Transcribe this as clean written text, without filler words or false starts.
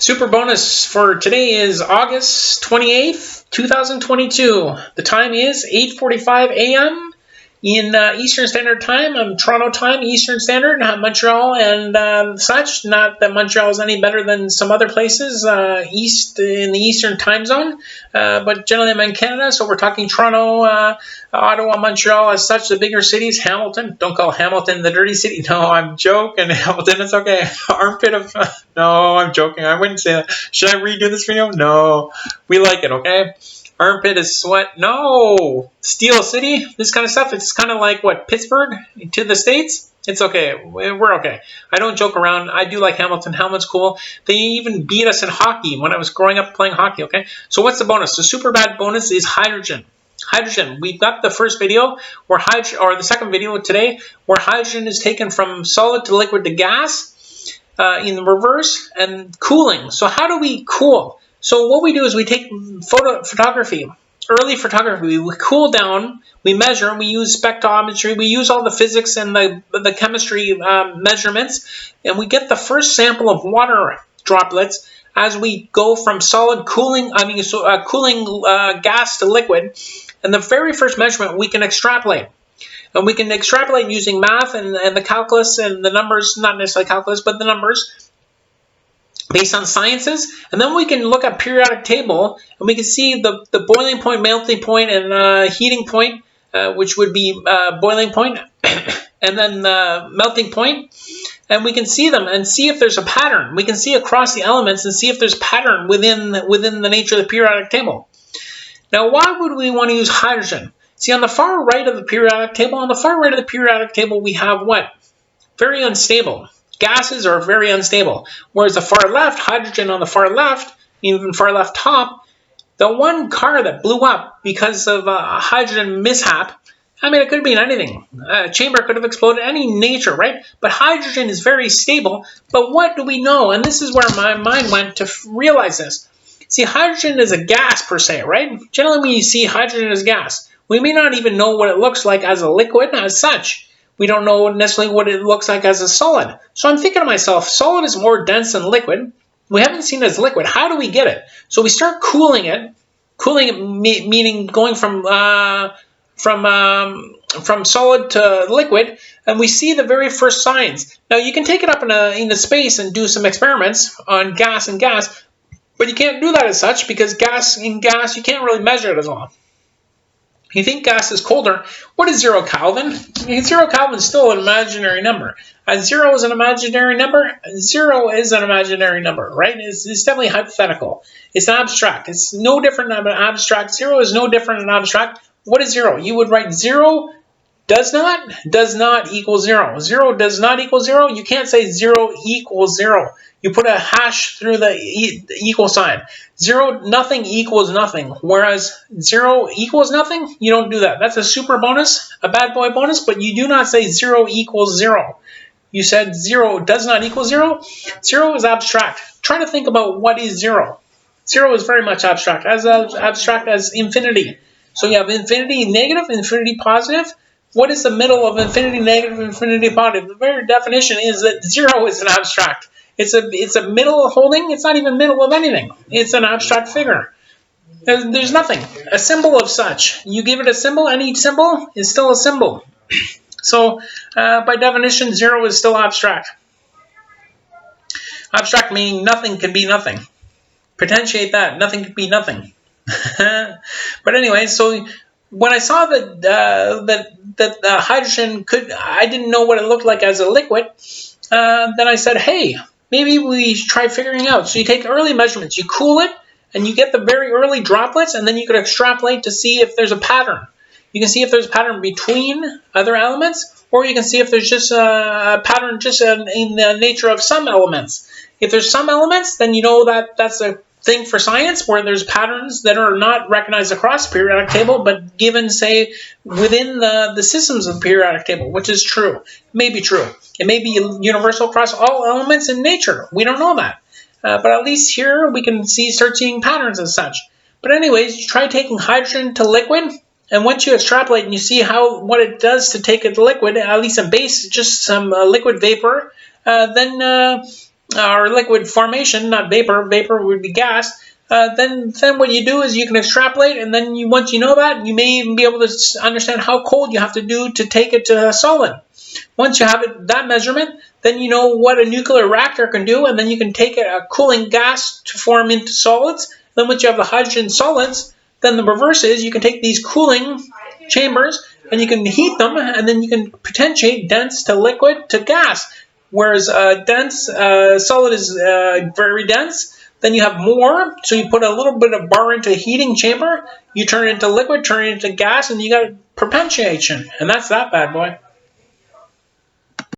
Super bonus for today is August 28th, 2022. The time is 8:45 a.m. in Eastern Standard Time. I'm Toronto time, Eastern Standard, not Montreal and such. Not that Montreal is any better than some other places east in the Eastern Time Zone, but generally I'm in Canada, so we're talking Toronto, Ottawa, Montreal as such, the bigger cities. Hamilton, don't call Hamilton the dirty city. No, I'm joking. Hamilton, it's okay. Armpit of, no, I'm joking. I wouldn't say that. Should I redo this video? No, we like it, okay? Armpit is sweat. No, Steel City, this kind of stuff. It's kind of like what, Pittsburgh to the States? It's okay. We're okay. I don't joke around. I do like Hamilton. Hamilton's cool. They even beat us in hockey when I was growing up playing hockey, okay? So what's the bonus? The super bad bonus is hydrogen. Hydrogen. We've got the first video where hydrogen, or the second video today, where hydrogen is taken from solid to liquid to gas in the reverse and cooling. So how do we cool? So what we do is we take photography, early photography. We cool down, we measure, we use spectrometry, we use all the physics and the chemistry measurements, and we get the first sample of water droplets as we go from solid cooling, cooling gas to liquid. And the very first measurement we can extrapolate. And we can extrapolate using math and the calculus and the numbers, not necessarily calculus, but the numbers based on sciences. And then we can look at periodic table and we can see the boiling point, melting point, and heating point, which would be boiling point, and then melting point. And we can see them and see if there's a pattern. We can see across the elements and see if there's pattern within the nature of the periodic table. Now, why would we want to use hydrogen? See, on the far right of the periodic table, we have what? Very unstable. Gases are very unstable. Whereas the far left, hydrogen on the far left, even far left top, the one car that blew up because of a hydrogen mishap, I mean, it could have been anything. A chamber could have exploded, any nature, right? But hydrogen is very stable. But what do we know? And this is where my mind went to realize this. See, hydrogen is a gas per se, right? Generally, when you see hydrogen as gas, we may not even know what it looks like as a liquid as such. We don't know necessarily what it looks like as a solid. So I'm thinking to myself, solid is more dense than liquid. We haven't seen it as liquid. How do we get it? So we start cooling it. Cooling it meaning going from solid to liquid, and we see the very first signs. Now you can take it up into space and do some experiments on gas and gas, but you can't do that as such because gas you can't really measure it as well. You think gas is colder. What is 0 Kelvin? 0 Kelvin is still an imaginary number. 0 is an imaginary number. 0 is an imaginary number, right? It's definitely hypothetical. It's abstract. It's no different than abstract. 0 is no different than abstract. What is 0? You would write 0 does not equal 0. 0 does not equal 0. You can't say 0 equals 0. You put a hash through the equal sign. 0, nothing equals nothing. Whereas 0 equals nothing, you don't do that. That's a super bonus, a bad boy bonus, but you do not say 0 equals 0. You said 0 does not equal 0. 0 is abstract. Try to think about what is 0. 0 is very much abstract, as abstract as infinity. So you have infinity negative, infinity positive. What is the middle of infinity negative, infinity positive? The very definition is that 0 is an abstract. It's a middle holding. It's not even middle of anything. It's an abstract figure. There's nothing. A symbol of such. You give it a symbol, and each symbol is still a symbol. So by definition, 0 is still abstract. Abstract meaning nothing can be nothing. Potentiate that. Nothing can be nothing. But anyway, so when I saw that hydrogen I didn't know what it looked like as a liquid, then I said, hey, maybe we try figuring out. So you take early measurements, you cool it, and you get the very early droplets, and then you could extrapolate to see if there's a pattern. You can see if there's a pattern between other elements, or you can see if there's just a pattern just in the nature of some elements. If there's some elements, then you know that that's a thing for science where there's patterns that are not recognized across the periodic table, but given, say, within the systems of the periodic table, which is true. It may be true. It may be universal across all elements in nature. We don't know that. But at least here we can start seeing patterns as such. But anyways, you try taking hydrogen to liquid, and once you extrapolate and you see what it does to take it to liquid, at least a base, just some liquid vapor, then or liquid formation, not vapor. Vapor would be gas. Then what you do is you can extrapolate, and then once you know that, you may even be able to understand how cold you have to do to take it to a solid. Once you have that measurement, then you know what a nuclear reactor can do, and then you can take a cooling gas to form into solids. Then once you have the hydrogen solids, then the reverse is you can take these cooling chambers and you can heat them, and then you can potentiate dense to liquid to gas. Whereas dense solid is very dense, then you have more, so you put a little bit of bar into a heating chamber, you turn it into liquid, turn it into gas, and you got propensation, and that's that bad boy.